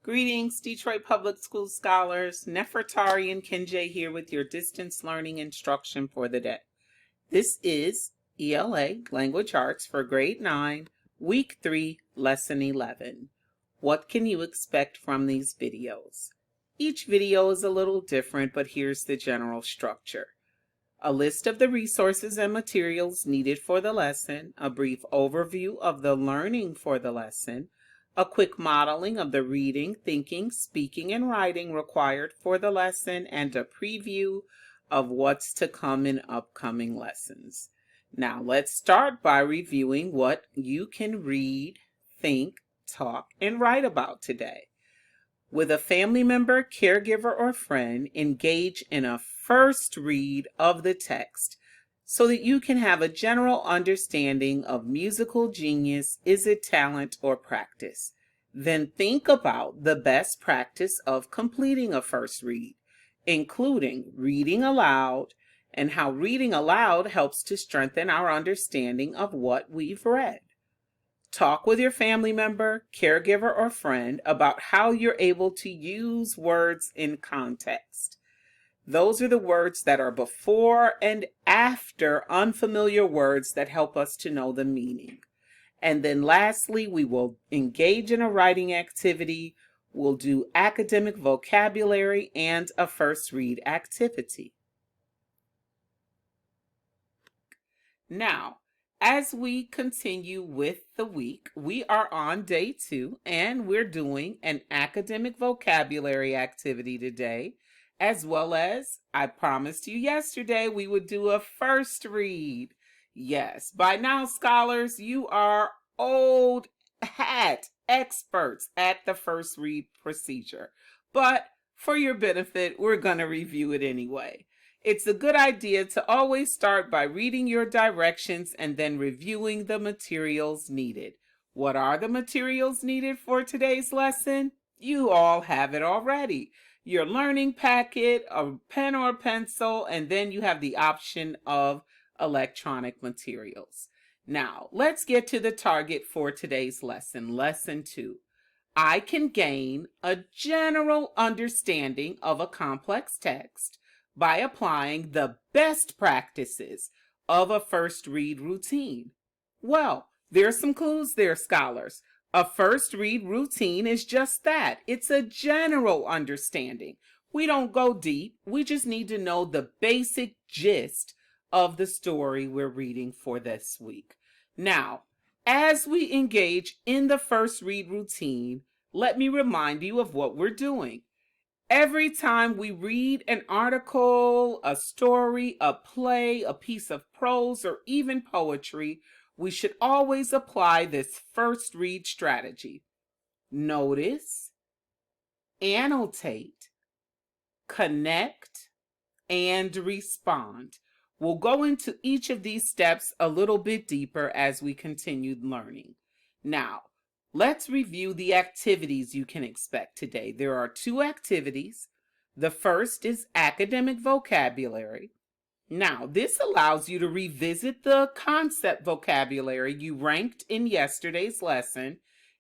Greetings, Detroit Public School scholars. Nefertari and Kenjay here with your distance learning instruction for the day. This is ELA Language Arts for Grade 9, Week 3, Lesson 11. What can you expect from these videos? Each video is a little different, but here's the general structure. A list of the resources and materials needed for the lesson, a brief overview of the learning for the lesson, a quick modeling of the reading, thinking, speaking, and writing required for the lesson, and a preview of what's to come in upcoming lessons. Now let's start by reviewing what you can read, think, talk, and write about today. With a family member, caregiver, or friend, engage in a first read of the text so that you can have a general understanding of musical genius. Is it talent or practice? Then think about the best practice of completing a first read, including reading aloud and how reading aloud helps to strengthen our understanding of what we've read. Talk with your family member, caregiver, or friend about how you're able to use words in context. Those are the words that are before and after unfamiliar words that help us to know the meaning. And then lastly, we will engage in a writing activity. We'll do academic vocabulary and a first read activity. Now, as we continue with the week, we are on day 2 and we're doing an academic vocabulary activity today, as well as I promised you yesterday we would do a first read. Yes, by now, scholars, you are old hat experts at the first read procedure. But for your benefit, we're going to review it anyway. It's a good idea to always start by reading your directions and then reviewing the materials needed. What are the materials needed for today's lesson? You all have it already. Your learning packet, a pen or pencil, and then you have the option of electronic materials. Now, let's get to the target for today's lesson, Lesson 2. I can gain a general understanding of a complex text by applying the best practices of a first read routine. Well, there's some clues there, scholars. A first read routine is just that. It's a general understanding. We don't go deep. We just need to know the basic gist of the story we're reading for this week. Now, as we engage in the first read routine, let me remind you of what we're doing. Every time we read an article, a story, a play, a piece of prose, or even poetry, we should always apply this first read strategy. Notice, annotate, connect, and respond. We'll go into each of these steps a little bit deeper as we continue learning. Now, let's review the activities you can expect today. There are 2 activities. The first is academic vocabulary. Now, this allows you to revisit the concept vocabulary you ranked in yesterday's lesson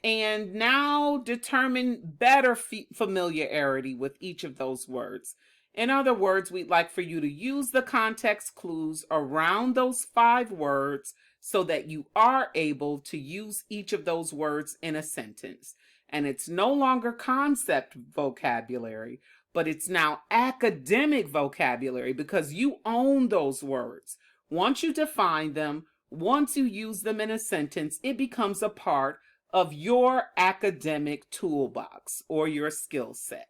and now determine better familiarity with each of those words. In other words, we'd like for you to use the context clues around those 5 words so that you are able to use each of those words in a sentence. And it's no longer concept vocabulary, but it's now academic vocabulary because you own those words. Once you define them, once you use them in a sentence, it becomes a part of your academic toolbox or your skill set.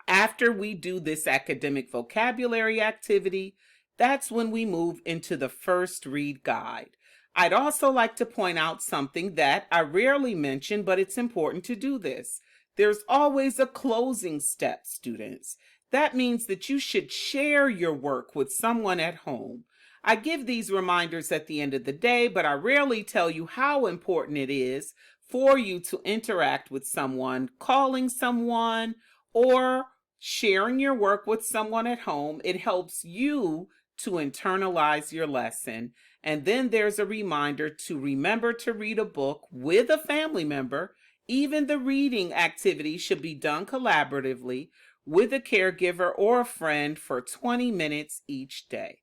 After we do this academic vocabulary activity, that's when we move into the first read guide. I'd also like to point out something that I rarely mention, but it's important to do this. There's always a closing step, students. That means that you should share your work with someone at home. I give these reminders at the end of the day, but I rarely tell you how important it is for you to interact with someone, calling someone, or sharing your work with someone at home. It helps you to internalize your lesson. And then there's a reminder to remember to read a book with a family member Even the reading activity should be done collaboratively with a caregiver or a friend for 20 minutes each day.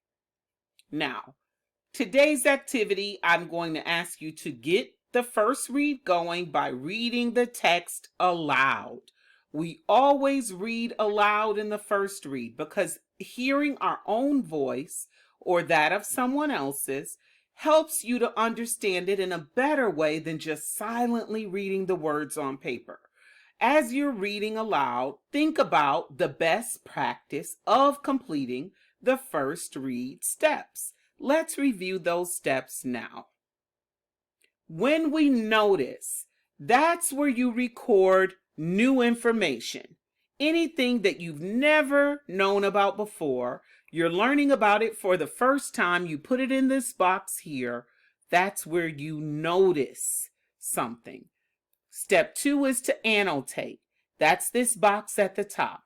Now, today's activity, I'm going to ask you to get the first read going by reading the text aloud. We always read aloud in the first read because hearing our own voice or that of someone else's helps you to understand it in a better way than just silently reading the words on paper. As you're reading aloud, think about the best practice of completing the first read steps. Let's review those steps now. When we notice, that's where you record new information. Anything that you've never known about before, you're learning about it for the first time, you put it in this box here. That's where you notice something. Step 2 is to annotate. That's this box at the top.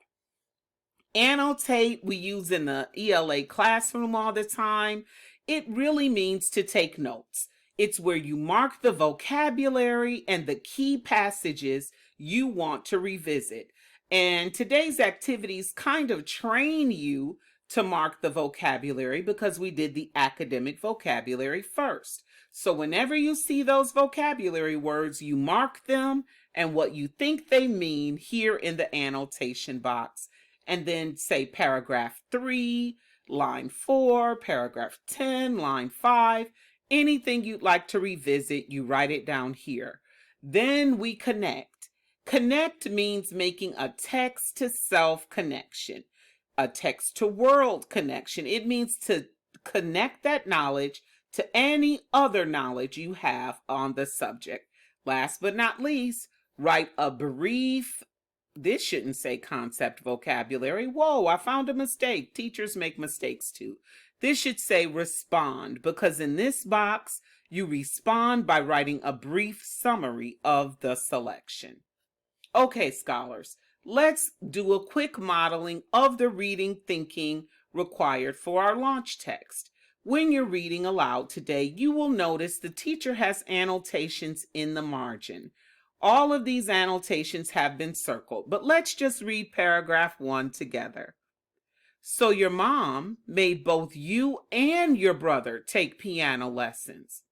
Annotate we use in the ELA classroom all the time. It really means to take notes. It's where you mark the vocabulary and the key passages you want to revisit. And today's activities kind of train you to mark the vocabulary because we did the academic vocabulary first. So whenever you see those vocabulary words, you mark them and what you think they mean here in the annotation box. And then say paragraph 3, line 4, paragraph 10, line 5, anything you'd like to revisit, you write it down here. Then we connect. Connect means making a text to self connection, a text to world connection. It means to connect that knowledge to any other knowledge you have on the subject. Last but not least, write a brief, this shouldn't say concept vocabulary. Whoa, I found a mistake. Teachers make mistakes too. This should say respond because in this box, you respond by writing a brief summary of the selection. Okay, scholars, let's do a quick modeling of the reading thinking required for our launch text. When you're reading aloud today, you will notice the teacher has annotations in the margin. All of these annotations have been circled, but let's just read paragraph 1 together. So your mom made both you and your brother take piano lessons.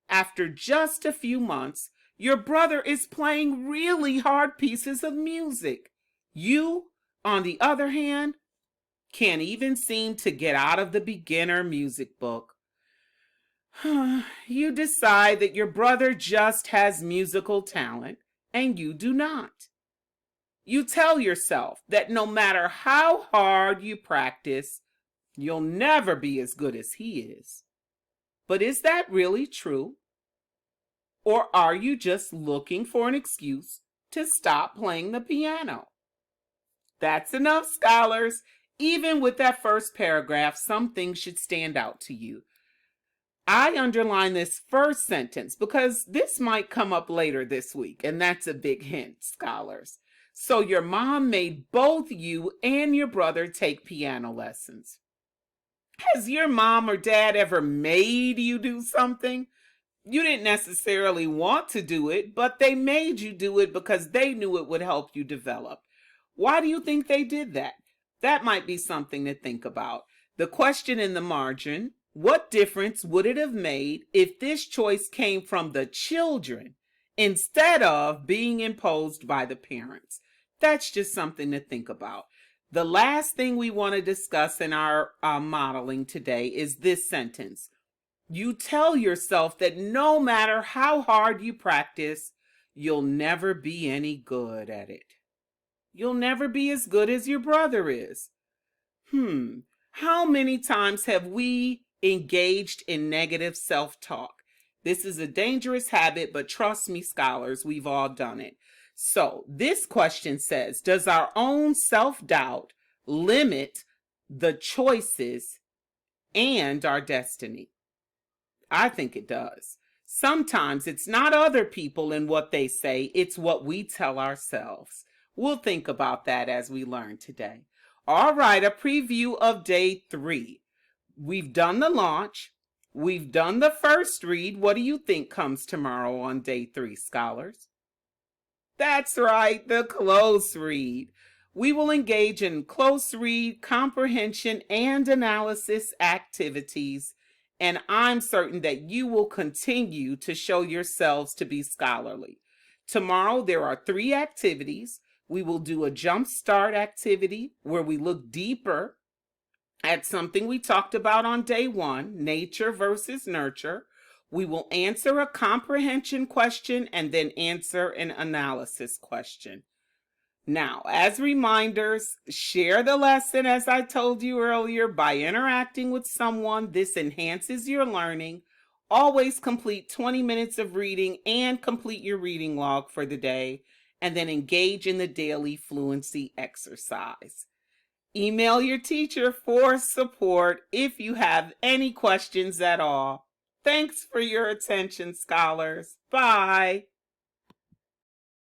After just a few months, your brother is playing really hard pieces of music. You, on the other hand, can't even seem to get out of the beginner music book. You decide that your brother just has musical talent and you do not. You tell yourself that no matter how hard you practice, you'll never be as good as he is. But is that really true? Or are you just looking for an excuse to stop playing the piano? That's enough, scholars. Even with that first paragraph, some things should stand out to you. I underline this first sentence because this might come up later this week, and that's a big hint, scholars. So your mom made both you and your brother take piano lessons. Has your mom or dad ever made you do something? You didn't necessarily want to do it, but they made you do it because they knew it would help you develop. Why do you think they did that? That might be something to think about. The question in the margin, what difference would it have made if this choice came from the children instead of being imposed by the parents? That's just something to think about. The last thing we want to discuss in our modeling today is this sentence. You tell yourself that no matter how hard you practice, you'll never be any good at it. You'll never be as good as your brother is. How many times have we engaged in negative self-talk? This is a dangerous habit, but trust me, scholars, we've all done it. So this question says, does our own self-doubt limit the choices and our destiny? I think it does. Sometimes it's not other people and what they say, it's what we tell ourselves. We'll think about that as we learn today. All right, a preview of day 3. We've done the launch. We've done the first read. What do you think comes tomorrow on day 3, scholars? That's right, the close read. We will engage in close read, comprehension, and analysis activities, and I'm certain that you will continue to show yourselves to be scholarly. Tomorrow, there are 3 activities. We will do a jump start activity where we look deeper at something we talked about on day 1, nature versus nurture. We will answer a comprehension question and then answer an analysis question. Now, as reminders, share the lesson as I told you earlier by interacting with someone. This enhances your learning. Always complete 20 minutes of reading and complete your reading log for the day, and then engage in the daily fluency exercise. Email your teacher for support if you have any questions at all. Thanks for your attention, scholars. Bye.